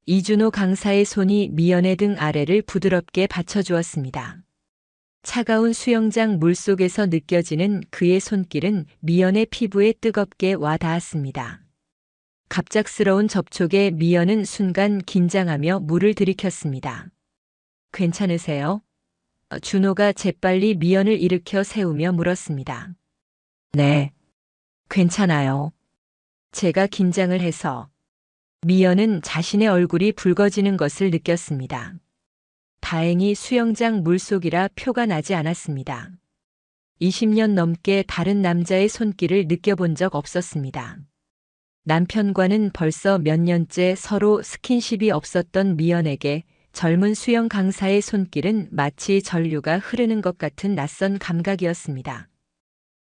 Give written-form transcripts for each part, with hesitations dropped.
이준호 강사의 손이 미연의 등 아래를 부드럽게 받쳐주었습니다. 차가운 수영장 물속에서 느껴지는 그의 손길은 미연의 피부에 뜨겁게 와 닿았습니다. 갑작스러운 접촉에 미연은 순간 긴장하며 물을 들이켰습니다. 괜찮으세요? 준호가 재빨리 미연을 일으켜 세우며 물었습니다. 네, 괜찮아요. 제가 긴장을 해서. 미연은 자신의 얼굴이 붉어지는 것을 느꼈습니다. 다행히 수영장 물속이라 표가 나지 않았습니다. 20년 넘게 다른 남자의 손길을 느껴본 적 없었습니다. 남편과는 벌써 몇 년째 서로 스킨십이 없었던 미연에게 젊은 수영 강사의 손길은 마치 전류가 흐르는 것 같은 낯선 감각이었습니다.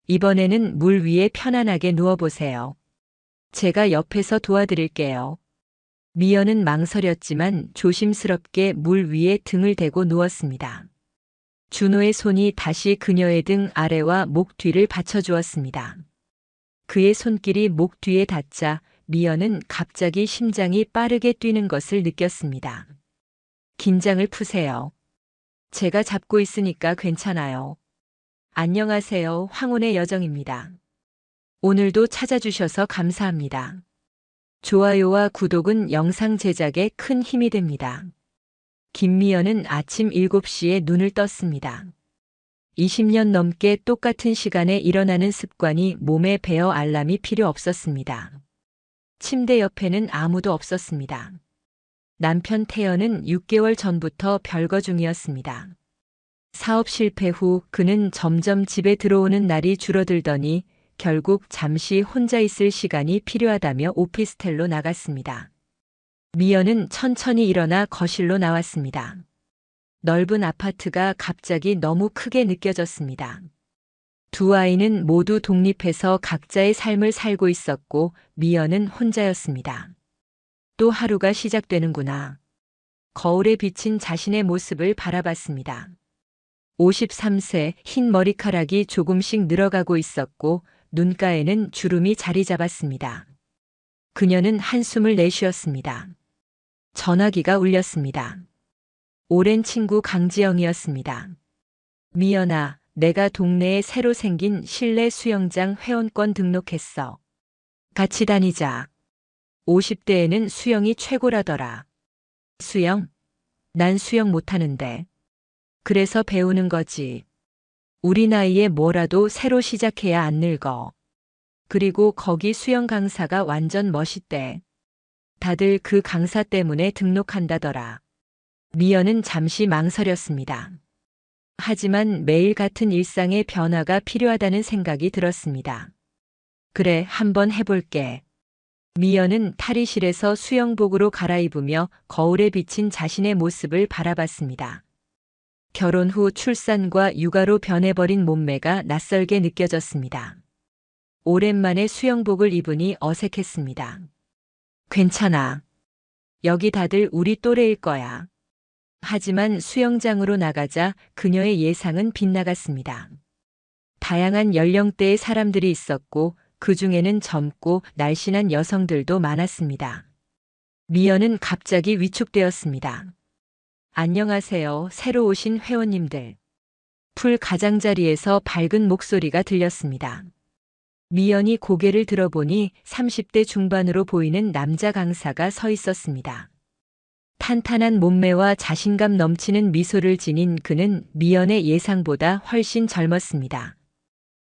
이번에는 물 위에 편안하게 누워보세요. 제가 옆에서 도와드릴게요. 미연은 망설였지만 조심스럽게 물 위에 등을 대고 누웠습니다. 준호의 손이 다시 그녀의 등 아래와 목 뒤를 받쳐주었습니다. 그의 손길이 목 뒤에 닿자 미연은 갑자기 심장이 빠르게 뛰는 것을 느꼈습니다. 긴장을 푸세요. 제가 잡고 있으니까 괜찮아요. 안녕하세요. 황혼의 여정입니다. 오늘도 찾아주셔서 감사합니다. 좋아요와 구독은 영상 제작에 큰 힘이 됩니다. 김미연은 아침 7시에 눈을 떴습니다. 20년 넘게 똑같은 시간에 일어나는 습관이 몸에 배어 알람이 필요 없었습니다. 침대 옆에는 아무도 없었습니다. 남편 태연은 6개월 전부터 별거 중이었습니다. 사업 실패 후 그는 점점 집에 들어오는 날이 줄어들더니 결국 잠시 혼자 있을 시간이 필요하다며 오피스텔로 나갔습니다. 미연은 천천히 일어나 거실로 나왔습니다. 넓은 아파트가 갑자기 너무 크게 느껴졌습니다. 두 아이는 모두 독립해서 각자의 삶을 살고 있었고 미연은 혼자였습니다. 또 하루가 시작되는구나. 거울에 비친 자신의 모습을 바라봤습니다. 53세 흰 머리카락이 조금씩 늘어가고 있었고 눈가에는 주름이 자리 잡았습니다. 그녀는 한숨을 내쉬었습니다. 전화기가 울렸습니다. 오랜 친구 강지영이었습니다. 미연아, 내가 동네에 새로 생긴 실내 수영장 회원권 등록했어. 같이 다니자. 50대에는 수영이 최고라더라. 수영? 난 수영 못하는데. 그래서 배우는 거지. 우리 나이에 뭐라도 새로 시작해야 안 늙어. 그리고 거기 수영 강사가 완전 멋있대. 다들 그 강사 때문에 등록한다더라. 미연은 잠시 망설였습니다. 하지만 매일 같은 일상의 변화가 필요하다는 생각이 들었습니다. 그래, 한번 해볼게. 미연은 탈의실에서 수영복으로 갈아입으며 거울에 비친 자신의 모습을 바라봤습니다. 결혼 후 출산과 육아로 변해버린 몸매가 낯설게 느껴졌습니다. 오랜만에 수영복을 입으니 어색했습니다. 괜찮아. 여기 다들 우리 또래일 거야. 하지만 수영장으로 나가자 그녀의 예상은 빗나갔습니다. 다양한 연령대의 사람들이 있었고 그 중에는 젊고 날씬한 여성들도 많았습니다. 미연은 갑자기 위축되었습니다. 안녕하세요, 새로 오신 회원님들. 풀 가장자리에서 밝은 목소리가 들렸습니다. 미연이 고개를 들어보니 30대 중반으로 보이는 남자 강사가 서 있었습니다. 탄탄한 몸매와 자신감 넘치는 미소를 지닌 그는 미연의 예상보다 훨씬 젊었습니다.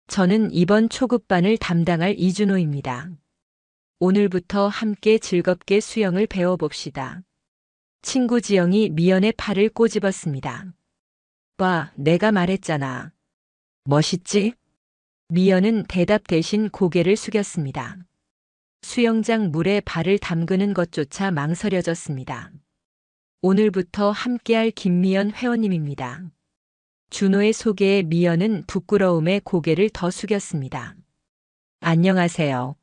저는 이번 초급반을 담당할 이준호입니다. 오늘부터 함께 즐겁게 수영을 배워봅시다. 친구 지영이 미연의 팔을 꼬집었습니다. 봐, 내가 말했잖아. 멋있지? 미연은 대답 대신 고개를 숙였습니다. 수영장 물에 발을 담그는 것조차 망설여졌습니다. 오늘부터 함께할 김미연 회원님입니다. 준호의 소개에 미연은 부끄러움에 고개를 더 숙였습니다. 안녕하세요.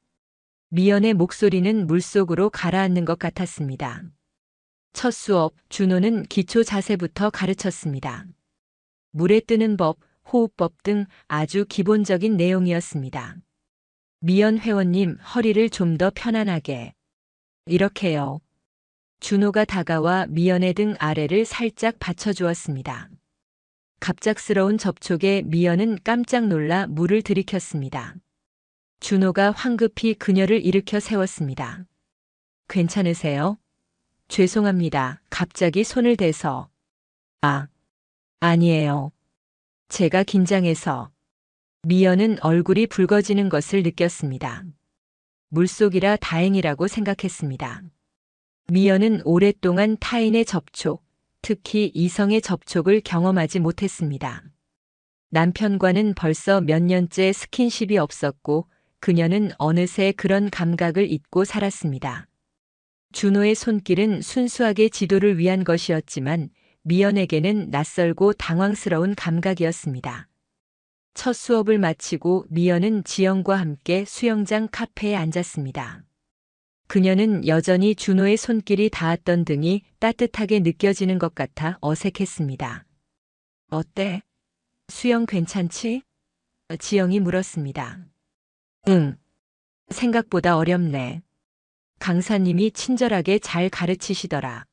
미연의 목소리는 물속으로 가라앉는 것 같았습니다. 첫 수업, 준호는 기초 자세부터 가르쳤습니다. 물에 뜨는 법, 호흡법 등 아주 기본적인 내용이었습니다. 미연 회원님, 허리를 좀 더 편안하게. 이렇게요. 준호가 다가와 미연의 등 아래를 살짝 받쳐주었습니다. 갑작스러운 접촉에 미연은 깜짝 놀라 물을 들이켰습니다. 준호가 황급히 그녀를 일으켜 세웠습니다. 괜찮으세요? 죄송합니다. 갑자기 손을 대서. 아니에요. 제가 긴장해서. 미연은 얼굴이 붉어지는 것을 느꼈습니다. 물속이라 다행이라고 생각했습니다. 미연은 오랫동안 타인의 접촉, 특히 이성의 접촉을 경험하지 못했습니다. 남편과는 벌써 몇 년째 스킨십이 없었고 그녀는 어느새 그런 감각을 잊고 살았습니다. 준호의 손길은 순수하게 지도를 위한 것이었지만 미연에게는 낯설고 당황스러운 감각이었습니다. 첫 수업을 마치고 미연은 지영과 함께 수영장 카페에 앉았습니다. 그녀는 여전히 준호의 손길이 닿았던 등이 따뜻하게 느껴지는 것 같아 어색했습니다. 어때? 수영 괜찮지? 지영이 물었습니다. 응. 생각보다 어렵네. 강사님이 친절하게 잘 가르치시더라.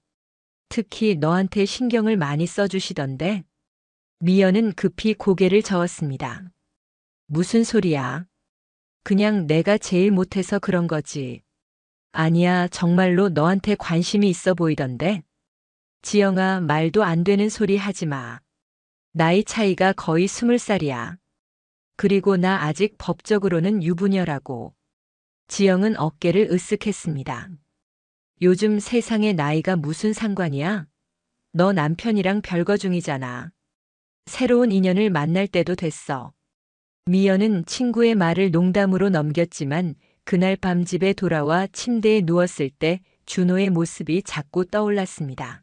특히 너한테 신경을 많이 써주시던데. 미연은 급히 고개를 저었습니다. 무슨 소리야? 그냥 내가 제일 못해서 그런 거지. 아니야, 정말로 너한테 관심이 있어 보이던데. 지영아, 말도 안 되는 소리 하지 마. 나이 차이가 거의 20살이야. 그리고 나 아직 법적으로는 유부녀라고. 지영은 어깨를 으쓱했습니다. 요즘 세상에 나이가 무슨 상관이야? 너 남편이랑 별거 중이잖아. 새로운 인연을 만날 때도 됐어. 미연은 친구의 말을 농담으로 넘겼지만 그날 밤 집에 돌아와 침대에 누웠을 때 준호의 모습이 자꾸 떠올랐습니다.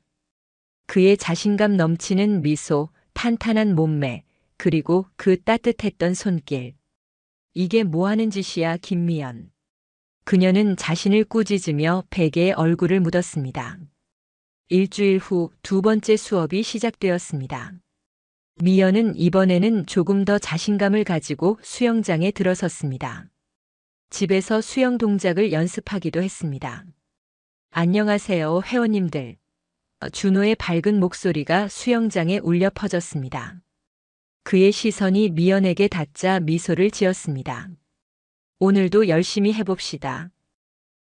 그의 자신감 넘치는 미소, 탄탄한 몸매, 그리고 그 따뜻했던 손길. 이게 뭐 하는 짓이야, 김미연. 그녀는 자신을 꾸짖으며 베개에 얼굴을 묻었습니다. 일주일 후 두 번째 수업이 시작되었습니다. 미연은 이번에는 조금 더 자신감을 가지고 수영장에 들어섰습니다. 집에서 수영 동작을 연습하기도 했습니다. 안녕하세요, 회원님들. 준호의 밝은 목소리가 수영장에 울려 퍼졌습니다. 그의 시선이 미연에게 닿자 미소를 지었습니다. 오늘도 열심히 해봅시다.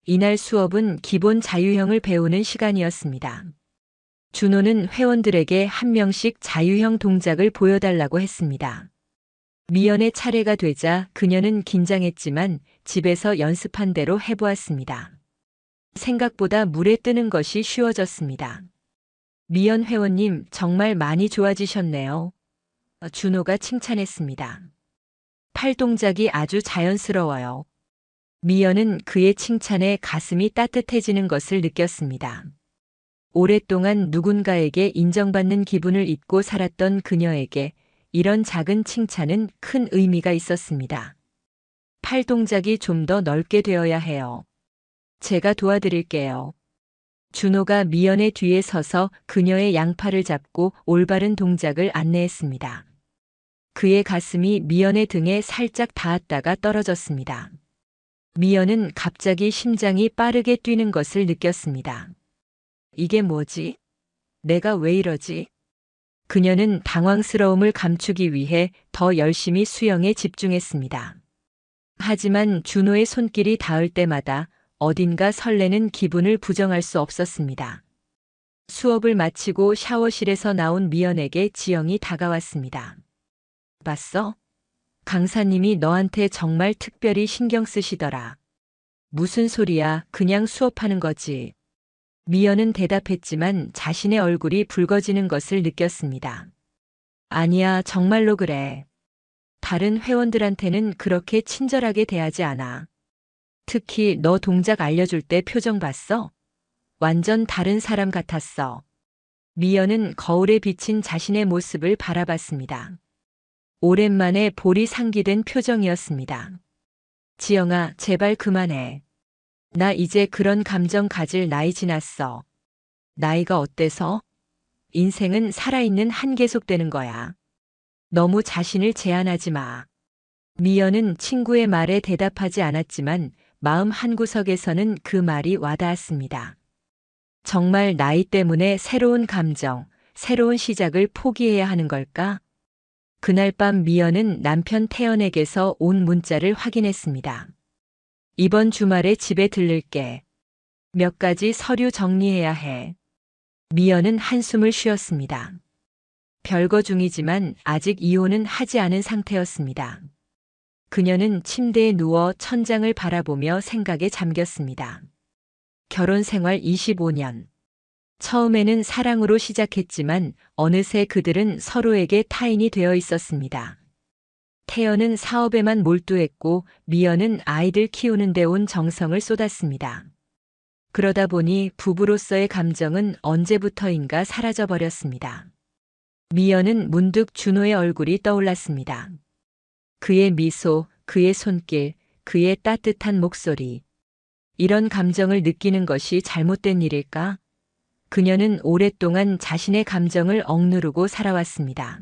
이날 수업은 기본 자유형을 배우는 시간이었습니다. 준호는 회원들에게 한 명씩 자유형 동작을 보여달라고 했습니다. 미연의 차례가 되자 그녀는 긴장했지만 집에서 연습한 대로 해보았습니다. 생각보다 물에 뜨는 것이 쉬워졌습니다. 미연 회원님 정말 많이 좋아지셨네요. 준호가 칭찬했습니다. 팔 동작이 아주 자연스러워요. 미연은 그의 칭찬에 가슴이 따뜻해지는 것을 느꼈습니다. 오랫동안 누군가에게 인정받는 기분을 잊고 살았던 그녀에게 이런 작은 칭찬은 큰 의미가 있었습니다. 팔 동작이 좀 더 넓게 되어야 해요. 제가 도와드릴게요. 준호가 미연의 뒤에 서서 그녀의 양팔을 잡고 올바른 동작을 안내했습니다. 그의 가슴이 미연의 등에 살짝 닿았다가 떨어졌습니다. 미연은 갑자기 심장이 빠르게 뛰는 것을 느꼈습니다. 이게 뭐지? 내가 왜 이러지? 그녀는 당황스러움을 감추기 위해 더 열심히 수영에 집중했습니다. 하지만 준호의 손길이 닿을 때마다 어딘가 설레는 기분을 부정할 수 없었습니다. 수업을 마치고 샤워실에서 나온 미연에게 지영이 다가왔습니다. 봤어? 강사님이 너한테 정말 특별히 신경 쓰시더라. 무슨 소리야, 그냥 수업하는 거지. 미연은 대답했지만 자신의 얼굴이 붉어지는 것을 느꼈습니다. 아니야, 정말로 그래. 다른 회원들한테는 그렇게 친절하게 대하지 않아. 특히 너 동작 알려줄 때 표정 봤어? 완전 다른 사람 같았어. 미연은 거울에 비친 자신의 모습을 바라봤습니다. 오랜만에 볼이 상기된 표정이었습니다. 지영아, 제발 그만해. 나 이제 그런 감정 가질 나이 지났어. 나이가 어때서? 인생은 살아있는 한 계속되는 거야. 너무 자신을 제한하지 마. 미연은 친구의 말에 대답하지 않았지만 마음 한구석에서는 그 말이 와닿았습니다. 정말 나이 때문에 새로운 감정, 새로운 시작을 포기해야 하는 걸까? 그날 밤 미연은 남편 태연에게서 온 문자를 확인했습니다. 이번 주말에 집에 들를게. 몇 가지 서류 정리해야 해. 미연은 한숨을 쉬었습니다. 별거 중이지만 아직 이혼은 하지 않은 상태였습니다. 그녀는 침대에 누워 천장을 바라보며 생각에 잠겼습니다. 결혼 생활 25년. 처음에는 사랑으로 시작했지만 어느새 그들은 서로에게 타인이 되어 있었습니다. 태연은 사업에만 몰두했고 미연은 아이들 키우는 데 온 정성을 쏟았습니다. 그러다 보니 부부로서의 감정은 언제부터인가 사라져버렸습니다. 미연은 문득 준호의 얼굴이 떠올랐습니다. 그의 미소, 그의 손길, 그의 따뜻한 목소리. 이런 감정을 느끼는 것이 잘못된 일일까? 그녀는 오랫동안 자신의 감정을 억누르고 살아왔습니다.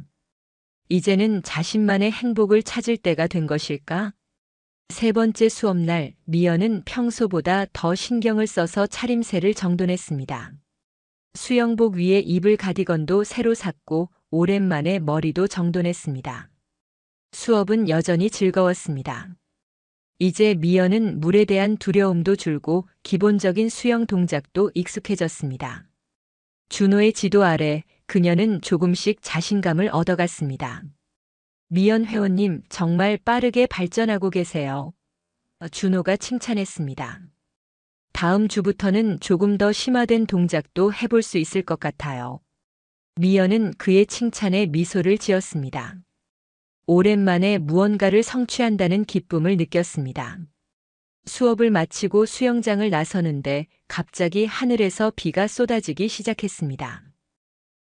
이제는 자신만의 행복을 찾을 때가 된 것일까? 세 번째 수업날, 미연은 평소보다 더 신경을 써서 차림새를 정돈했습니다. 수영복 위에 입을 가디건도 새로 샀고 오랜만에 머리도 정돈했습니다. 수업은 여전히 즐거웠습니다. 이제 미연은 물에 대한 두려움도 줄고 기본적인 수영 동작도 익숙해졌습니다. 준호의 지도 아래 그녀는 조금씩 자신감을 얻어갔습니다. 미연 회원님 정말 빠르게 발전하고 계세요. 준호가 칭찬했습니다. 다음 주부터는 조금 더 심화된 동작도 해볼 수 있을 것 같아요. 미연은 그의 칭찬에 미소를 지었습니다. 오랜만에 무언가를 성취한다는 기쁨을 느꼈습니다. 수업을 마치고 수영장을 나서는데 갑자기 하늘에서 비가 쏟아지기 시작했습니다.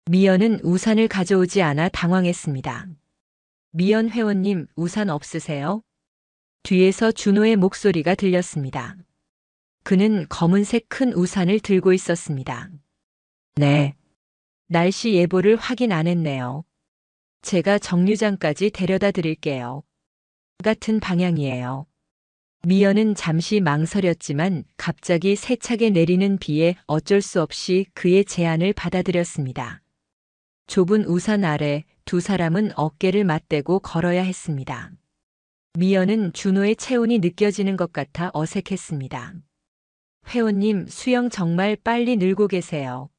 미연은 우산을 가져오지 않아 당황했습니다. 미연 회원님, 우산 없으세요? 뒤에서 준호의 목소리가 들렸습니다. 그는 검은색 큰 우산을 들고 있었습니다. 네. 날씨 예보를 확인 안 했네요. 제가 정류장까지 데려다 드릴게요. 같은 방향이에요. 미연은 잠시 망설였지만 갑자기 세차게 내리는 비에 어쩔 수 없이 그의 제안을 받아들였습니다. 좁은 우산 아래 두 사람은 어깨를 맞대고 걸어야 했습니다. 미연은 준호의 체온이 느껴지는 것 같아 어색했습니다. 회원님, 수영 정말 빨리 늘고 계세요.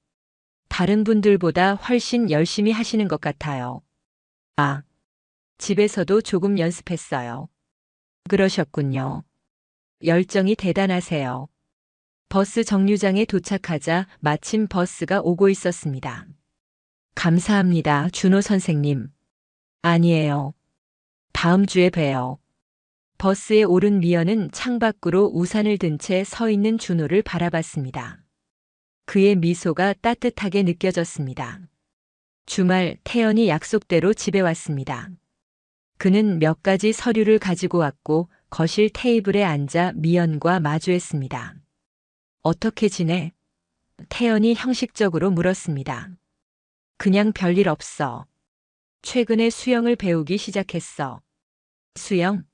다른 분들보다 훨씬 열심히 하시는 것 같아요. 아, 집에서도 조금 연습했어요. 그러셨군요. 열정이 대단하세요. 버스 정류장에 도착하자 마침 버스가 오고 있었습니다. 감사합니다, 준호 선생님. 아니에요. 다음 주에 봬요. 버스에 오른 미연은 창밖으로 우산을 든 채 서 있는 준호를 바라봤습니다. 그의 미소가 따뜻하게 느껴졌습니다. 주말 태연이 약속대로 집에 왔습니다. 그는 몇 가지 서류를 가지고 왔고 거실 테이블에 앉아 미연과 마주했습니다. 어떻게 지내? 태연이 형식적으로 물었습니다. 그냥 별일 없어. 최근에 수영을 배우기 시작했어. 수영?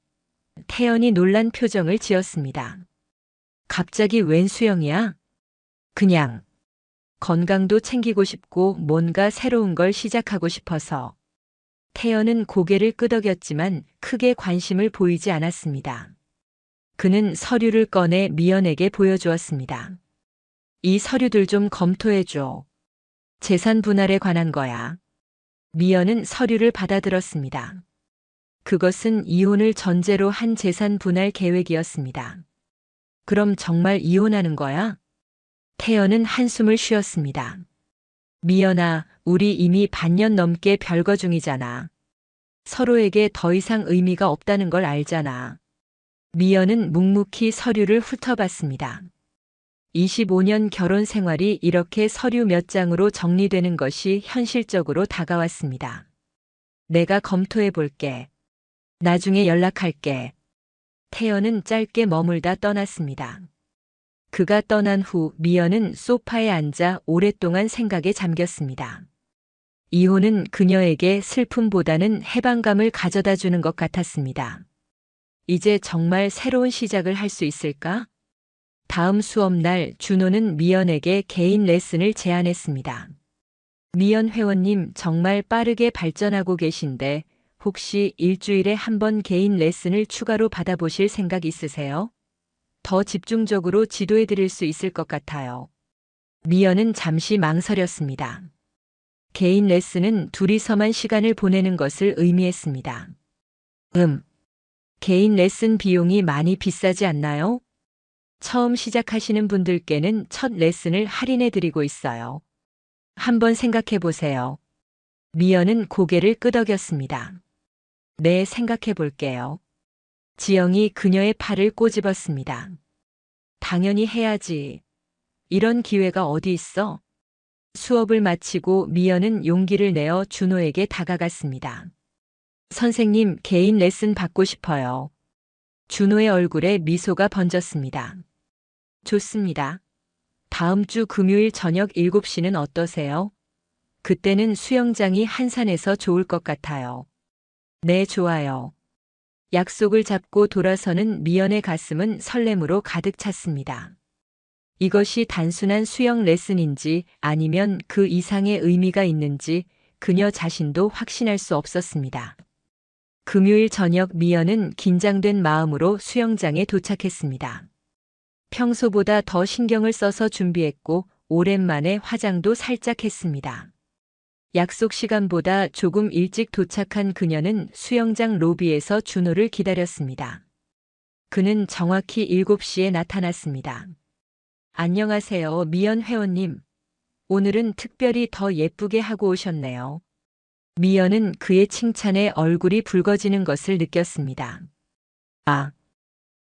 태연이 놀란 표정을 지었습니다. 갑자기 웬 수영이야? 그냥. 건강도 챙기고 싶고 뭔가 새로운 걸 시작하고 싶어서. 태연은 고개를 끄덕였지만 크게 관심을 보이지 않았습니다. 그는 서류를 꺼내 미연에게 보여주었습니다. 이 서류들 좀 검토해줘. 재산 분할에 관한 거야. 미연은 서류를 받아들었습니다. 그것은 이혼을 전제로 한 재산 분할 계획이었습니다. 그럼 정말 이혼하는 거야? 태연은 한숨을 쉬었습니다. 미연아, 우리 이미 반년 넘게 별거 중이잖아. 서로에게 더 이상 의미가 없다는 걸 알잖아. 미연은 묵묵히 서류를 훑어봤습니다. 25년 결혼 생활이 이렇게 서류 몇 장으로 정리되는 것이 현실적으로 다가왔습니다. 내가 검토해 볼게. 나중에 연락할게. 태연은 짧게 머물다 떠났습니다. 그가 떠난 후 미연은 소파에 앉아 오랫동안 생각에 잠겼습니다. 이혼은 그녀에게 슬픔보다는 해방감을 가져다 주는 것 같았습니다. 이제 정말 새로운 시작을 할 수 있을까? 다음 수업날 준호는 미연에게 개인 레슨을 제안했습니다. 미연 회원님 정말 빠르게 발전하고 계신데 혹시 일주일에 한 번 개인 레슨을 추가로 받아보실 생각 있으세요? 더 집중적으로 지도해 드릴 수 있을 것 같아요. 미연은 잠시 망설였습니다. 개인 레슨은 둘이서만 시간을 보내는 것을 의미했습니다. 개인 레슨 비용이 많이 비싸지 않나요? 처음 시작하시는 분들께는 첫 레슨을 할인해 드리고 있어요. 한번 생각해 보세요. 미연은 고개를 끄덕였습니다. 네, 생각해 볼게요. 지영이 그녀의 팔을 꼬집었습니다. 당연히 해야지. 이런 기회가 어디 있어? 수업을 마치고 미연은 용기를 내어 준호에게 다가갔습니다. 선생님, 개인 레슨 받고 싶어요. 준호의 얼굴에 미소가 번졌습니다. 좋습니다. 다음 주 금요일 저녁 7시는 어떠세요? 그때는 수영장이 한산해서 좋을 것 같아요. 네, 좋아요. 약속을 잡고 돌아서는 미연의 가슴은 설렘으로 가득 찼습니다. 이것이 단순한 수영 레슨인지 아니면 그 이상의 의미가 있는지 그녀 자신도 확신할 수 없었습니다. 금요일 저녁 미연은 긴장된 마음으로 수영장에 도착했습니다. 평소보다 더 신경을 써서 준비했고 오랜만에 화장도 살짝 했습니다. 약속 시간보다 조금 일찍 도착한 그녀는 수영장 로비에서 준호를 기다렸습니다. 그는 정확히 7시에 나타났습니다. 안녕하세요, 미연 회원님. 오늘은 특별히 더 예쁘게 하고 오셨네요. 미연은 그의 칭찬에 얼굴이 붉어지는 것을 느꼈습니다. 아,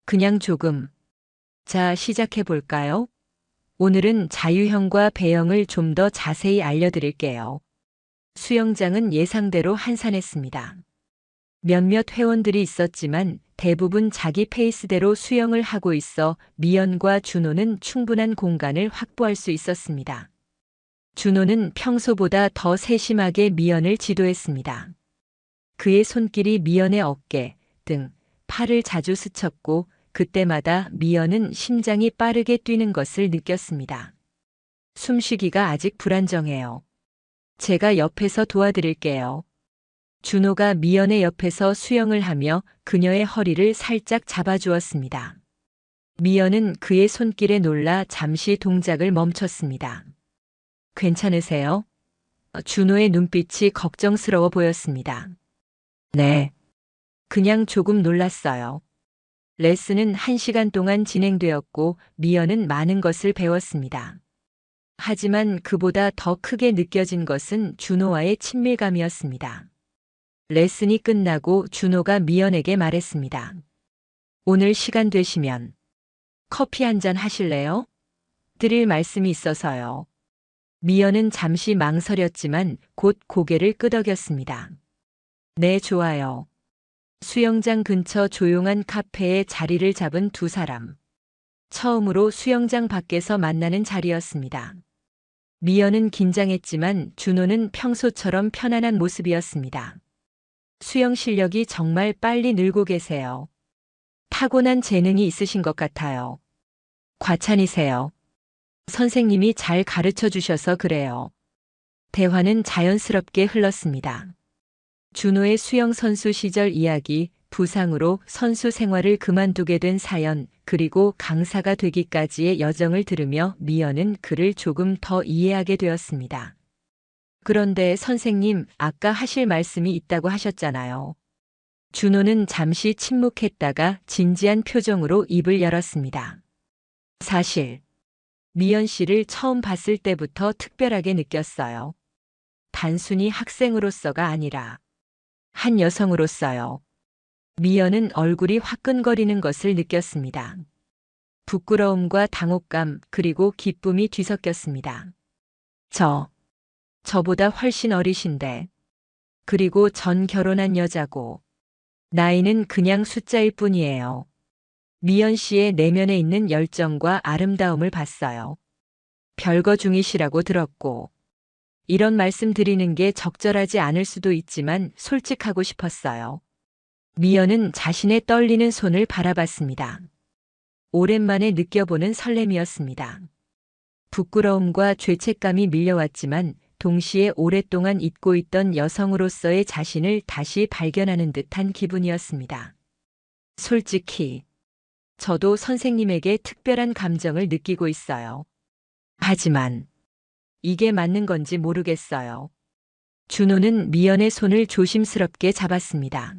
그냥 조금. 자, 시작해 볼까요? 오늘은 자유형과 배영을 좀 더 자세히 알려드릴게요. 수영장은 예상대로 한산했습니다. 몇몇 회원들이 있었지만 대부분 자기 페이스대로 수영을 하고 있어 미연과 준호는 충분한 공간을 확보할 수 있었습니다. 준호는 평소보다 더 세심하게 미연을 지도했습니다. 그의 손길이 미연의 어깨, 등, 팔을 자주 스쳤고 그때마다 미연은 심장이 빠르게 뛰는 것을 느꼈습니다. 숨쉬기가 아직 불안정해요. 제가 옆에서 도와드릴게요. 준호가 미연의 옆에서 수영을 하며 그녀의 허리를 살짝 잡아주었습니다. 미연은 그의 손길에 놀라 잠시 동작을 멈췄습니다. 괜찮으세요? 준호의 눈빛이 걱정스러워 보였습니다. 네. 그냥 조금 놀랐어요. 레슨은 1시간 동안 진행되었고 미연은 많은 것을 배웠습니다. 하지만 그보다 더 크게 느껴진 것은 준호와의 친밀감이었습니다. 레슨이 끝나고 준호가 미연에게 말했습니다. 오늘 시간 되시면 커피 한 잔 하실래요? 드릴 말씀이 있어서요. 미연은 잠시 망설였지만 곧 고개를 끄덕였습니다. 네, 좋아요. 수영장 근처 조용한 카페에 자리를 잡은 두 사람. 처음으로 수영장 밖에서 만나는 자리였습니다. 미연은 긴장했지만 준호는 평소처럼 편안한 모습이었습니다. 수영 실력이 정말 빨리 늘고 계세요. 타고난 재능이 있으신 것 같아요. 과찬이세요. 선생님이 잘 가르쳐 주셔서 그래요. 대화는 자연스럽게 흘렀습니다. 준호의 수영 선수 시절 이야기, 부상으로 선수 생활을 그만두게 된 사연, 그리고 강사가 되기까지의 여정을 들으며 미연은 그를 조금 더 이해하게 되었습니다. 그런데 선생님, 아까 하실 말씀이 있다고 하셨잖아요. 준호는 잠시 침묵했다가 진지한 표정으로 입을 열었습니다. 사실, 미연 씨를 처음 봤을 때부터 특별하게 느꼈어요. 단순히 학생으로서가 아니라 한 여성으로서요. 미연은 얼굴이 화끈거리는 것을 느꼈습니다. 부끄러움과 당혹감 그리고 기쁨이 뒤섞였습니다. 저보다 훨씬 어리신데. 그리고 전 결혼한 여자고. 나이는 그냥 숫자일 뿐이에요. 미연 씨의 내면에 있는 열정과 아름다움을 봤어요. 별거 중이시라고 들었고. 이런 말씀 드리는 게 적절하지 않을 수도 있지만 솔직하고 싶었어요. 미연은 자신의 떨리는 손을 바라봤습니다. 오랜만에 느껴보는 설렘이었습니다. 부끄러움과 죄책감이 밀려왔지만 동시에 오랫동안 잊고 있던 여성으로서의 자신을 다시 발견하는 듯한 기분이었습니다. 솔직히 저도 선생님에게 특별한 감정을 느끼고 있어요. 하지만 이게 맞는 건지 모르겠어요. 준호는 미연의 손을 조심스럽게 잡았습니다.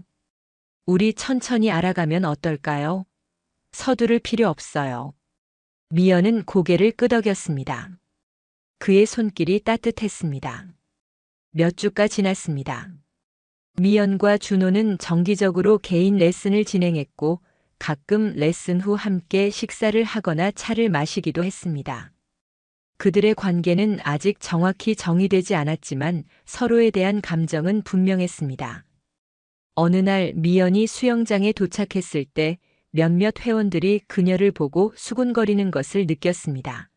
우리 천천히 알아가면 어떨까요? 서두를 필요 없어요. 미연은 고개를 끄덕였습니다. 그의 손길이 따뜻했습니다. 몇 주가 지났습니다. 미연과 준호는 정기적으로 개인 레슨을 진행했고 가끔 레슨 후 함께 식사를 하거나 차를 마시기도 했습니다. 그들의 관계는 아직 정확히 정의되지 않았지만 서로에 대한 감정은 분명했습니다. 어느 날 미연이 수영장에 도착했을 때 몇몇 회원들이 그녀를 보고 수군거리는 것을 느꼈습니다.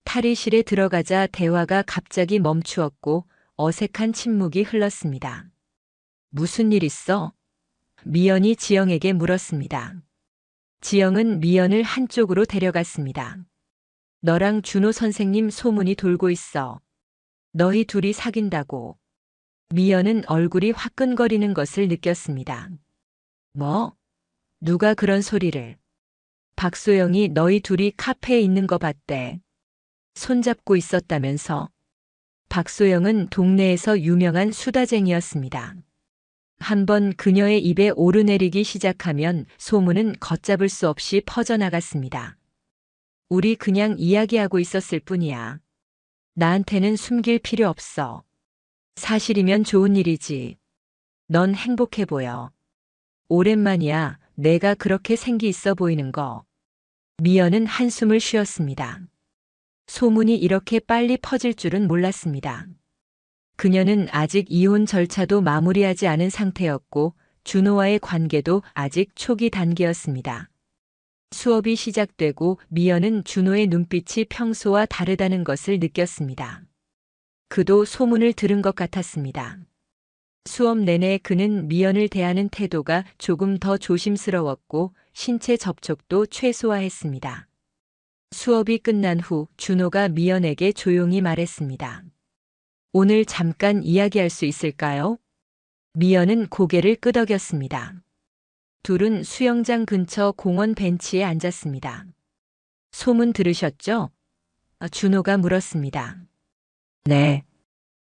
탈의실에 들어가자 대화가 갑자기 멈추었고 어색한 침묵이 흘렀습니다. 무슨 일 있어? 미연이 지영에게 물었습니다. 지영은 미연을 한쪽으로 데려갔습니다. 너랑 준호 선생님 소문이 돌고 있어. 너희 둘이 사귄다고. 미연은 얼굴이 화끈거리는 것을 느꼈습니다. 뭐? 누가 그런 소리를? 박소영이 너희 둘이 카페에 있는 거 봤대. 손잡고 있었다면서. 박소영은 동네에서 유명한 수다쟁이였습니다. 한번 그녀의 입에 오르내리기 시작하면 소문은 걷잡을 수 없이 퍼져나갔습니다. 우리 그냥 이야기하고 있었을 뿐이야. 나한테는 숨길 필요 없어. 사실이면 좋은 일이지. 넌 행복해 보여. 오랜만이야. 내가 그렇게 생기 있어 보이는 거. 미연은 한숨을 쉬었습니다. 소문이 이렇게 빨리 퍼질 줄은 몰랐습니다. 그녀는 아직 이혼 절차도 마무리하지 않은 상태였고 준호와의 관계도 아직 초기 단계였습니다. 수업이 시작되고 미연은 준호의 눈빛이 평소와 다르다는 것을 느꼈습니다. 그도 소문을 들은 것 같았습니다. 수업 내내 그는 미연을 대하는 태도가 조금 더 조심스러웠고 신체 접촉도 최소화했습니다. 수업이 끝난 후 준호가 미연에게 조용히 말했습니다. 오늘 잠깐 이야기할 수 있을까요? 미연은 고개를 끄덕였습니다. 둘은 수영장 근처 공원 벤치에 앉았습니다. 소문 들으셨죠? 준호가 물었습니다. 네.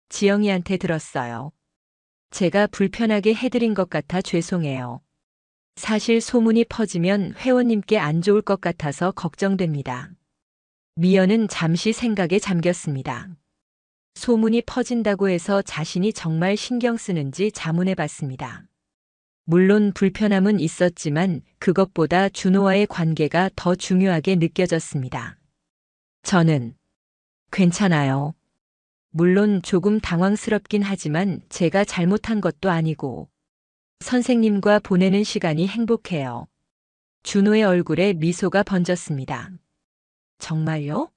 지영이한테 들었어요. 제가 불편하게 해드린 것 같아 죄송해요. 사실 소문이 퍼지면 회원님께 안 좋을 것 같아서 걱정됩니다. 미연은 잠시 생각에 잠겼습니다. 소문이 퍼진다고 해서 자신이 정말 신경 쓰는지 자문해 봤습니다. 물론 불편함은 있었지만 그것보다 준호와의 관계가 더 중요하게 느껴졌습니다. 저는 괜찮아요. 물론 조금 당황스럽긴 하지만 제가 잘못한 것도 아니고 선생님과 보내는 시간이 행복해요. 준호의 얼굴에 미소가 번졌습니다. 정말요?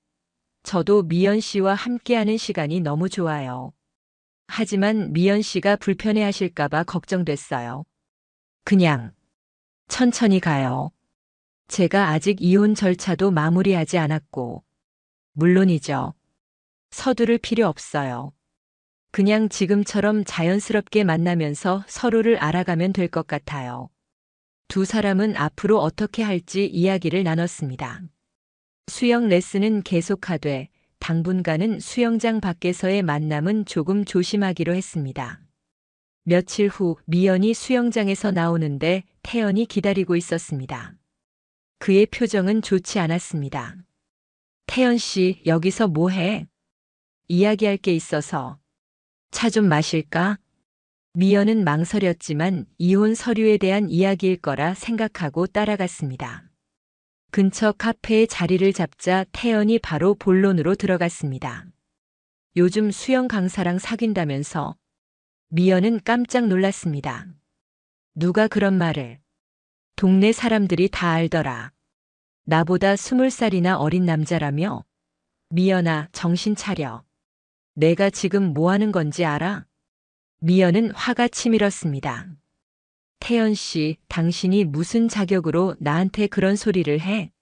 저도 미연 씨와 함께하는 시간이 너무 좋아요. 하지만 미연 씨가 불편해하실까봐 걱정됐어요. 그냥 천천히 가요. 제가 아직 이혼 절차도 마무리하지 않았고 물론이죠. 서두를 필요 없어요. 그냥 지금처럼 자연스럽게 만나면서 서로를 알아가면 될 것 같아요. 두 사람은 앞으로 어떻게 할지 이야기를 나눴습니다. 수영 레슨은 계속하되 당분간은 수영장 밖에서의 만남은 조금 조심하기로 했습니다. 며칠 후 미연이 수영장에서 나오는데 태연이 기다리고 있었습니다. 그의 표정은 좋지 않았습니다. 태연 씨, 여기서 뭐 해? 이야기할 게 있어서. 차 좀 마실까? 미연은 망설였지만 이혼 서류에 대한 이야기일 거라 생각하고 따라갔습니다. 근처 카페에 자리를 잡자 태연이 바로 본론으로 들어갔습니다. 요즘 수영 강사랑 사귄다면서. 미연은 깜짝 놀랐습니다. 누가 그런 말을. 동네 사람들이 다 알더라. 나보다 20살이나 어린 남자라며? 미연아, 정신 차려. 내가 지금 뭐 하는 건지 알아? 미연은 화가 치밀었습니다. 태연 씨, 당신이 무슨 자격으로 나한테 그런 소리를 해?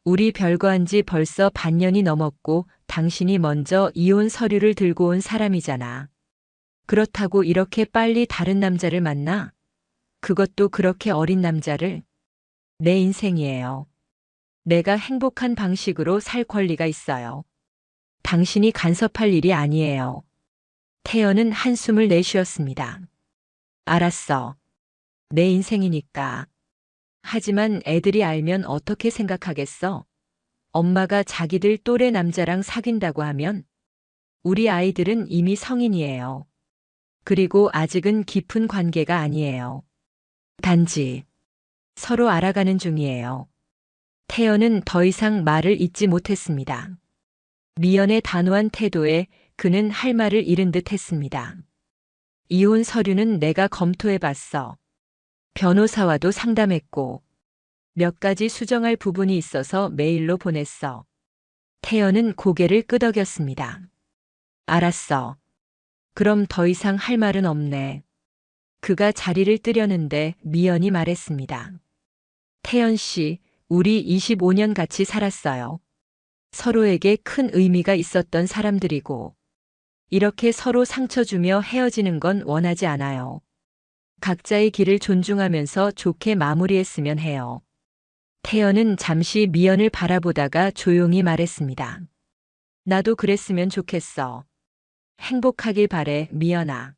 우리 별거한 지 벌써 반년이 넘었고 당신이 먼저 이혼 서류를 들고 온 사람이잖아. 그렇다고 이렇게 빨리 다른 남자를 만나? 그것도 그렇게 어린 남자를? 내 인생이에요. 내가 행복한 방식으로 살 권리가 있어요. 당신이 간섭할 일이 아니에요. 태연은 한숨을 내쉬었습니다. 알았어. 내 인생이니까. 하지만 애들이 알면 어떻게 생각하겠어? 엄마가 자기들 또래 남자랑 사귄다고 하면? 우리 아이들은 이미 성인이에요. 그리고 아직은 깊은 관계가 아니에요. 단지 서로 알아가는 중이에요. 태연은 더 이상 말을 잇지 못했습니다. 미연의 단호한 태도에 그는 할 말을 잃은 듯 했습니다. 이혼 서류는 내가 검토해봤어. 변호사와도 상담했고 몇 가지 수정할 부분이 있어서 메일로 보냈어. 태연은 고개를 끄덕였습니다. 알았어. 그럼 더 이상 할 말은 없네. 그가 자리를 뜨려는데 미연이 말했습니다. 태연 씨, 우리 25년 같이 살았어요. 서로에게 큰 의미가 있었던 사람들이고 이렇게 서로 상처 주며 헤어지는 건 원하지 않아요. 각자의 길을 존중하면서 좋게 마무리했으면 해요. 태연은 잠시 미연을 바라보다가 조용히 말했습니다. 나도 그랬으면 좋겠어. 행복하길 바래, 미연아.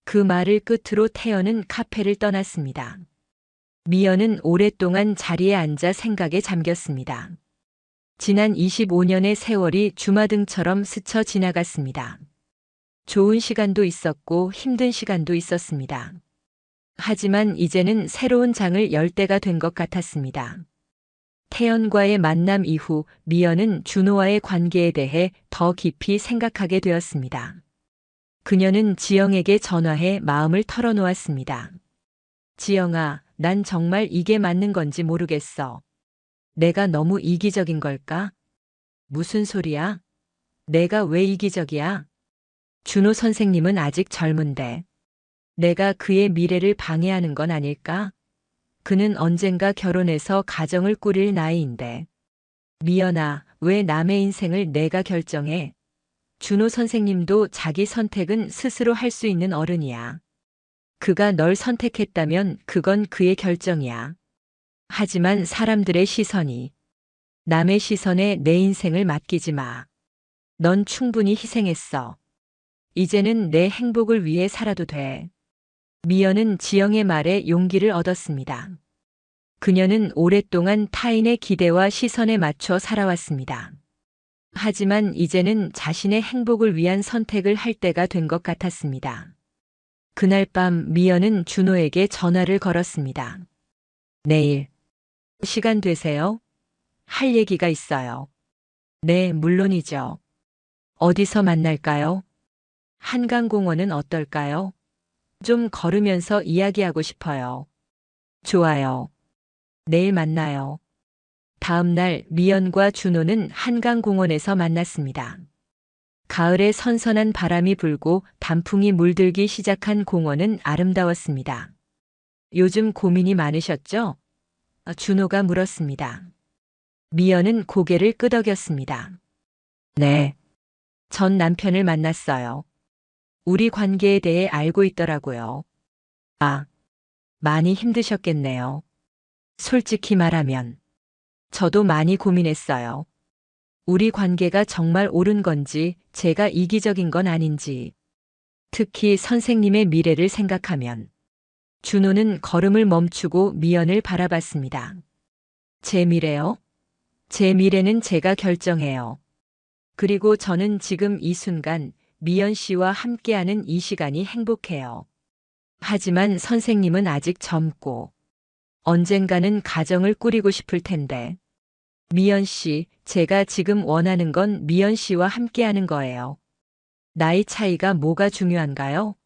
그 말을 끝으로 태연은 카페를 떠났습니다. 미연은 오랫동안 자리에 앉아 생각에 잠겼습니다. 지난 25년의 세월이 주마등처럼 스쳐 지나갔습니다. 좋은 시간도 있었고 힘든 시간도 있었습니다. 하지만 이제는 새로운 장을 열 때가 된 것 같았습니다. 태연과의 만남 이후 미연은 준호와의 관계에 대해 더 깊이 생각하게 되었습니다. 그녀는 지영에게 전화해 마음을 털어놓았습니다. 지영아, 난 정말 이게 맞는 건지 모르겠어. 내가 너무 이기적인 걸까? 무슨 소리야? 내가 왜 이기적이야? 준호 선생님은 아직 젊은데 내가 그의 미래를 방해하는 건 아닐까? 그는 언젠가 결혼해서 가정을 꾸릴 나이인데. 미연아, 왜 남의 인생을 내가 결정해? 준호 선생님도 자기 선택은 스스로 할 수 있는 어른이야. 그가 널 선택했다면 그건 그의 결정이야. 하지만 사람들의 시선이, 남의 시선에 내 인생을 맡기지 마. 넌 충분히 희생했어. 이제는 내 행복을 위해 살아도 돼. 미연은 지영의 말에 용기를 얻었습니다. 그녀는 오랫동안 타인의 기대와 시선에 맞춰 살아왔습니다. 하지만 이제는 자신의 행복을 위한 선택을 할 때가 된 것 같았습니다. 그날 밤 미연은 준호에게 전화를 걸었습니다. 내일 시간 되세요? 할 얘기가 있어요. 네, 물론이죠. 어디서 만날까요? 한강공원은 어떨까요? 좀 걸으면서 이야기하고 싶어요. 좋아요. 내일 만나요. 다음 날 미연과 준호는 한강공원에서 만났습니다. 가을에 선선한 바람이 불고 단풍이 물들기 시작한 공원은 아름다웠습니다. 요즘 고민이 많으셨죠? 준호가 물었습니다. 미연은 고개를 끄덕였습니다. 네. 전 남편을 만났어요. 우리 관계에 대해 알고 있더라고요. 아, 많이 힘드셨겠네요. 솔직히 말하면 저도 많이 고민했어요. 우리 관계가 정말 옳은 건지 제가 이기적인 건 아닌지. 특히 선생님의 미래를 생각하면. 준호는 걸음을 멈추고 미연을 바라봤습니다. 제 미래요? 제 미래는 제가 결정해요. 그리고 저는 지금 이 순간 미연 씨와 함께하는 이 시간이 행복해요. 하지만 선생님은 아직 젊고 언젠가는 가정을 꾸리고 싶을 텐데. 미연 씨, 제가 지금 원하는 건 미연 씨와 함께하는 거예요. 나이 차이가 뭐가 중요한가요?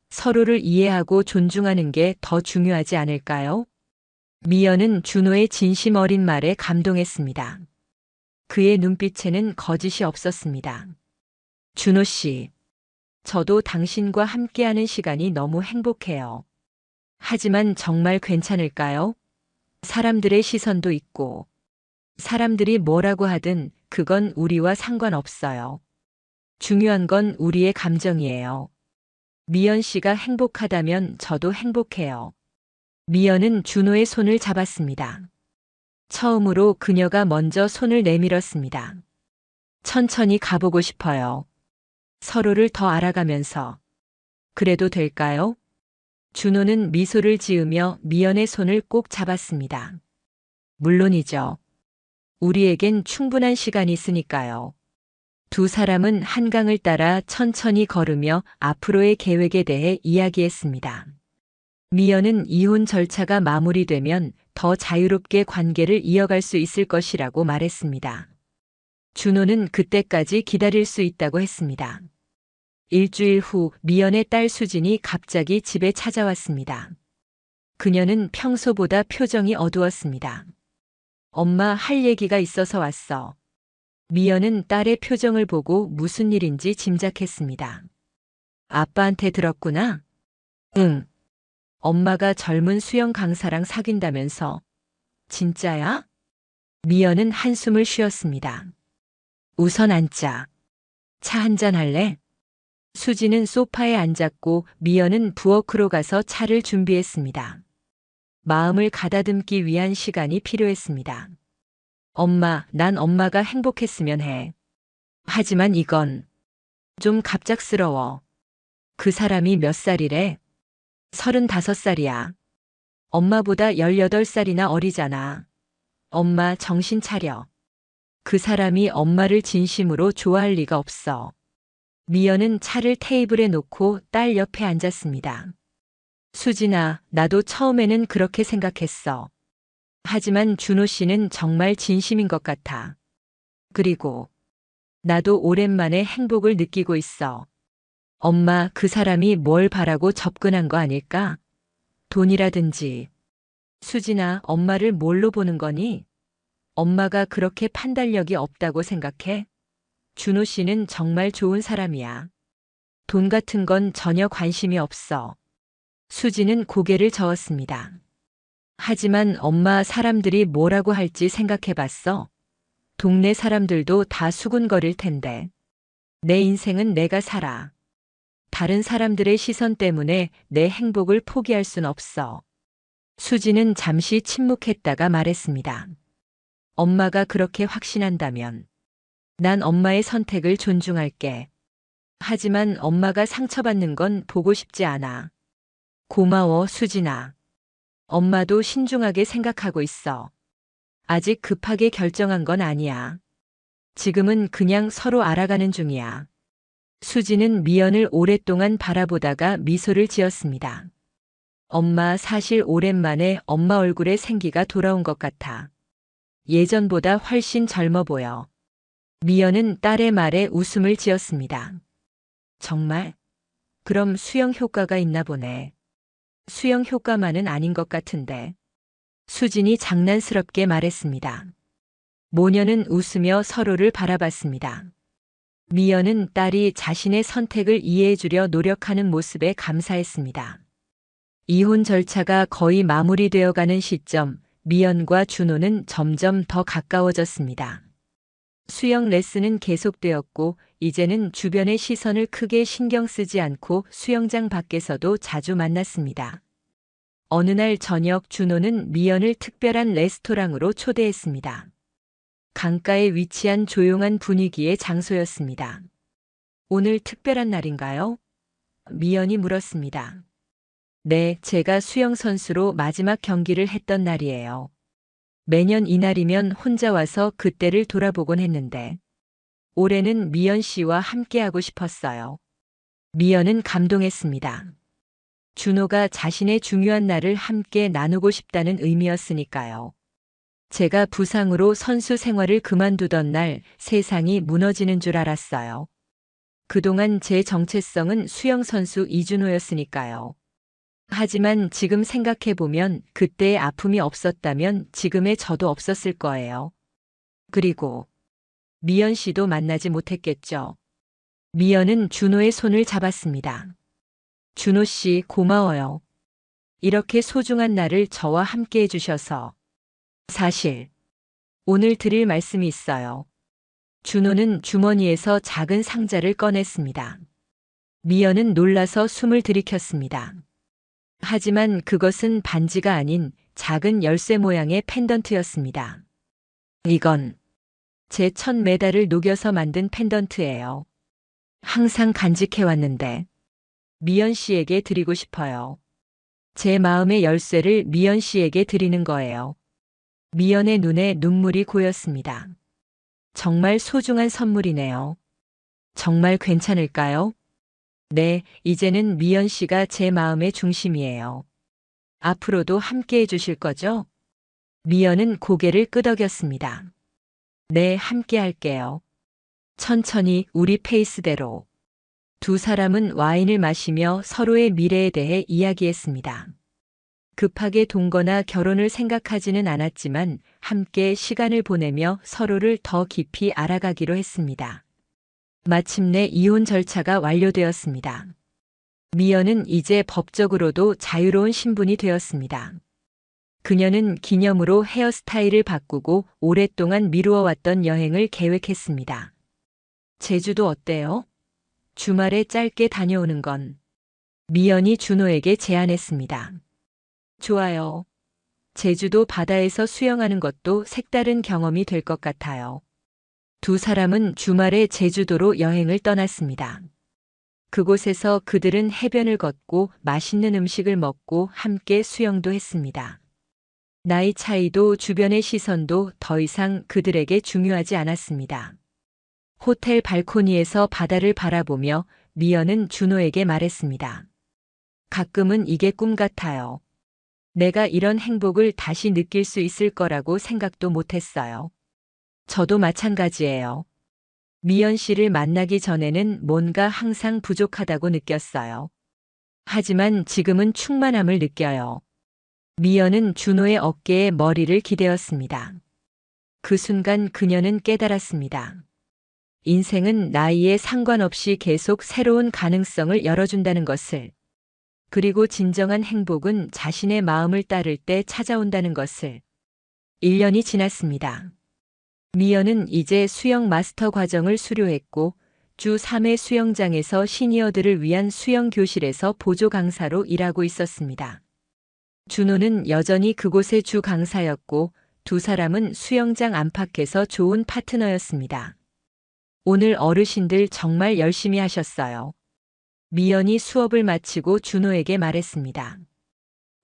서로를 이해하고 존중하는 게 더 중요하지 않을까요? 미연은 준호의 진심 어린 말에 감동했습니다. 그의 눈빛에는 거짓이 없었습니다. 준호 씨, 저도 당신과 함께하는 시간이 너무 행복해요. 하지만 정말 괜찮을까요? 사람들의 시선도 있고, 사람들이 뭐라고 하든 그건 우리와 상관없어요. 중요한 건 우리의 감정이에요. 미연 씨가 행복하다면 저도 행복해요. 미연은 준호의 손을 잡았습니다. 처음으로 그녀가 먼저 손을 내밀었습니다. 천천히 가보고 싶어요. 서로를 더 알아가면서. 그래도 될까요? 준호는 미소를 지으며 미연의 손을 꼭 잡았습니다. 물론이죠. 우리에겐 충분한 시간이 있으니까요. 두 사람은 한강을 따라 천천히 걸으며 앞으로의 계획에 대해 이야기했습니다. 미연은 이혼 절차가 마무리되면 더 자유롭게 관계를 이어갈 수 있을 것이라고 말했습니다. 준호는 그때까지 기다릴 수 있다고 했습니다. 일주일 후 미연의 딸 수진이 갑자기 집에 찾아왔습니다. 그녀는 평소보다 표정이 어두웠습니다. 엄마, 할 얘기가 있어서 왔어. 미연은 딸의 표정을 보고 무슨 일인지 짐작했습니다. 아빠한테 들었구나? 응. 엄마가 젊은 수영 강사랑 사귄다면서. 진짜야? 미연은 한숨을 쉬었습니다. 우선 앉자. 차 한잔 할래? 수지는 소파에 앉았고 미연은 부엌으로 가서 차를 준비했습니다. 마음을 가다듬기 위한 시간이 필요했습니다. 엄마, 난 엄마가 행복했으면 해. 하지만 이건 좀 갑작스러워. 그 사람이 몇 살이래? 35살이야. 엄마보다 18살이나 어리잖아. 엄마, 정신 차려. 그 사람이 엄마를 진심으로 좋아할 리가 없어. 미연은 차를 테이블에 놓고 딸 옆에 앉았습니다. 수진아, 나도 처음에는 그렇게 생각했어. 하지만 준호 씨는 정말 진심인 것 같아. 그리고 나도 오랜만에 행복을 느끼고 있어. 엄마, 그 사람이 뭘 바라고 접근한 거 아닐까? 돈이라든지. 수진아, 엄마를 뭘로 보는 거니? 엄마가 그렇게 판단력이 없다고 생각해? 준호 씨는 정말 좋은 사람이야. 돈 같은 건 전혀 관심이 없어. 수지는 고개를 저었습니다. 하지만 엄마, 사람들이 뭐라고 할지 생각해 봤어? 동네 사람들도 다 수군거릴 텐데. 내 인생은 내가 살아. 다른 사람들의 시선 때문에 내 행복을 포기할 순 없어. 수지는 잠시 침묵했다가 말했습니다. 엄마가 그렇게 확신한다면 난 엄마의 선택을 존중할게. 하지만 엄마가 상처받는 건 보고 싶지 않아. 고마워, 수진아. 엄마도 신중하게 생각하고 있어. 아직 급하게 결정한 건 아니야. 지금은 그냥 서로 알아가는 중이야. 수지는 미연을 오랫동안 바라보다가 미소를 지었습니다. 엄마, 사실 오랜만에 엄마 얼굴에 생기가 돌아온 것 같아. 예전보다 훨씬 젊어 보여. 미연은 딸의 말에 웃음을 지었습니다. 정말? 그럼 수영 효과가 있나 보네. 수영 효과만은 아닌 것 같은데. 수진이 장난스럽게 말했습니다. 모녀는 웃으며 서로를 바라봤습니다. 미연은 딸이 자신의 선택을 이해해주려 노력하는 모습에 감사했습니다. 이혼 절차가 거의 마무리되어 가는 시점, 미연과 준호는 점점 더 가까워졌습니다. 수영 레슨은 계속되었고, 이제는 주변의 시선을 크게 신경 쓰지 않고 수영장 밖에서도 자주 만났습니다. 어느 날 저녁 준호는 미연을 특별한 레스토랑으로 초대했습니다. 강가에 위치한 조용한 분위기의 장소였습니다. 오늘 특별한 날인가요? 미연이 물었습니다. 네, 제가 수영선수로 마지막 경기를 했던 날이에요. 매년 이날이면 혼자 와서 그때를 돌아보곤 했는데, 올해는 미연 씨와 함께하고 싶었어요. 미연은 감동했습니다. 준호가 자신의 중요한 날을 함께 나누고 싶다는 의미였으니까요. 제가 부상으로 선수 생활을 그만두던 날 세상이 무너지는 줄 알았어요. 그동안 제 정체성은 수영선수 이준호였으니까요. 하지만 지금 생각해보면 그때의 아픔이 없었다면 지금의 저도 없었을 거예요. 그리고 미연 씨도 만나지 못했겠죠. 미연은 준호의 손을 잡았습니다. 준호 씨, 고마워요. 이렇게 소중한 날을 저와 함께 해주셔서. 사실 오늘 드릴 말씀이 있어요. 준호는 주머니에서 작은 상자를 꺼냈습니다. 미연은 놀라서 숨을 들이켰습니다. 하지만 그것은 반지가 아닌 작은 열쇠 모양의 펜던트였습니다. 이건 제 첫 메달을 녹여서 만든 펜던트예요. 항상 간직해왔는데 미연 씨에게 드리고 싶어요. 제 마음의 열쇠를 미연 씨에게 드리는 거예요. 미연의 눈에 눈물이 고였습니다. 정말 소중한 선물이네요. 정말 괜찮을까요? 네, 이제는 미연 씨가 제 마음의 중심이에요. 앞으로도 함께 해주실 거죠? 미연은 고개를 끄덕였습니다. 네, 함께 할게요. 천천히 우리 페이스대로. 두 사람은 와인을 마시며 서로의 미래에 대해 이야기했습니다. 급하게 동거나 결혼을 생각하지는 않았지만 함께 시간을 보내며 서로를 더 깊이 알아가기로 했습니다. 마침내 이혼 절차가 완료되었습니다. 미연은 이제 법적으로도 자유로운 신분이 되었습니다. 그녀는 기념으로 헤어스타일을 바꾸고 오랫동안 미루어왔던 여행을 계획했습니다. 제주도 어때요? 주말에 짧게 다녀오는 건. 미연이 준호에게 제안했습니다. 좋아요. 제주도 바다에서 수영하는 것도 색다른 경험이 될 것 같아요. 두 사람은 주말에 제주도로 여행을 떠났습니다. 그곳에서 그들은 해변을 걷고 맛있는 음식을 먹고 함께 수영도 했습니다. 나이 차이도 주변의 시선도 더 이상 그들에게 중요하지 않았습니다. 호텔 발코니에서 바다를 바라보며 미연은 준호에게 말했습니다. 가끔은 이게 꿈 같아요. 내가 이런 행복을 다시 느낄 수 있을 거라고 생각도 못했어요. 저도 마찬가지예요. 미연 씨를 만나기 전에는 뭔가 항상 부족하다고 느꼈어요. 하지만 지금은 충만함을 느껴요. 미연은 준호의 어깨에 머리를 기대었습니다. 그 순간 그녀는 깨달았습니다. 인생은 나이에 상관없이 계속 새로운 가능성을 열어준다는 것을, 그리고 진정한 행복은 자신의 마음을 따를 때 찾아온다는 것을. 1년이 지났습니다. 미연은 이제 수영 마스터 과정을 수료했고 주 3회 수영장에서 시니어들을 위한 수영 교실에서 보조 강사로 일하고 있었습니다. 준호는 여전히 그곳의 주 강사였고 두 사람은 수영장 안팎에서 좋은 파트너였습니다. 오늘 어르신들 정말 열심히 하셨어요. 미연이 수업을 마치고 준호에게 말했습니다.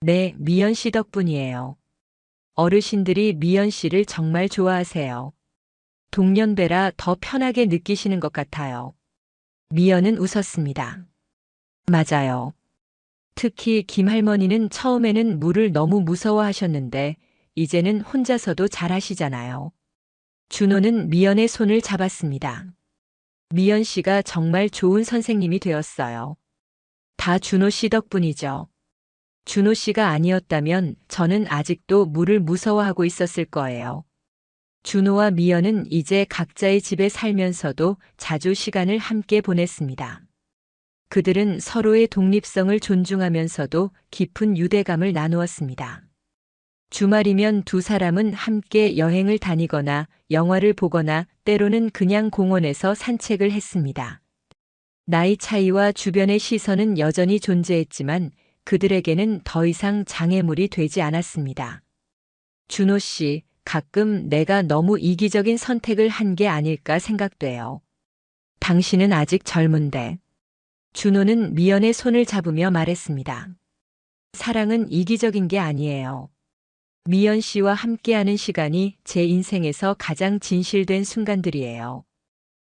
네, 미연 씨 덕분이에요. 어르신들이 미연 씨를 정말 좋아하세요. 동년배라 더 편하게 느끼시는 것 같아요. 미연은 웃었습니다. 맞아요. 특히 김할머니는 처음에는 물을 너무 무서워하셨는데 이제는 혼자서도 잘하시잖아요. 준호는 미연의 손을 잡았습니다. 미연 씨가 정말 좋은 선생님이 되었어요. 다 준호 씨 덕분이죠. 준호 씨가 아니었다면 저는 아직도 물을 무서워하고 있었을 거예요. 준호와 미연은 이제 각자의 집에 살면서도 자주 시간을 함께 보냈습니다. 그들은 서로의 독립성을 존중하면서도 깊은 유대감을 나누었습니다. 주말이면 두 사람은 함께 여행을 다니거나 영화를 보거나 때로는 그냥 공원에서 산책을 했습니다. 나이 차이와 주변의 시선은 여전히 존재했지만 그들에게는 더 이상 장애물이 되지 않았습니다. 준호 씨, 가끔 내가 너무 이기적인 선택을 한 게 아닐까 생각돼요. 당신은 아직 젊은데. 준호는 미연의 손을 잡으며 말했습니다. 사랑은 이기적인 게 아니에요. 미연 씨와 함께하는 시간이 제 인생에서 가장 진실된 순간들이에요.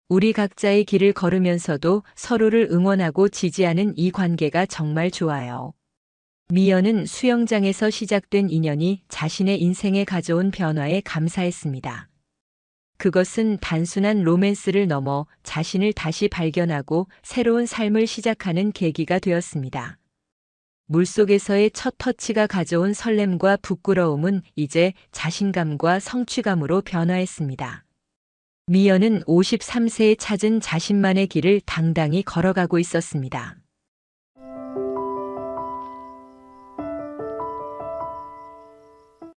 우리 각자의 길을 걸으면서도 서로를 응원하고 지지하는 이 관계가 정말 좋아요. 미연은 수영장에서 시작된 인연이 자신의 인생에 가져온 변화에 감사했습니다. 그것은 단순한 로맨스를 넘어 자신을 다시 발견하고 새로운 삶을 시작하는 계기가 되었습니다. 물속에서의 첫 터치가 가져온 설렘과 부끄러움은 이제 자신감과 성취감으로 변화했습니다. 미연은 53세에 찾은 자신만의 길을 당당히 걸어가고 있었습니다.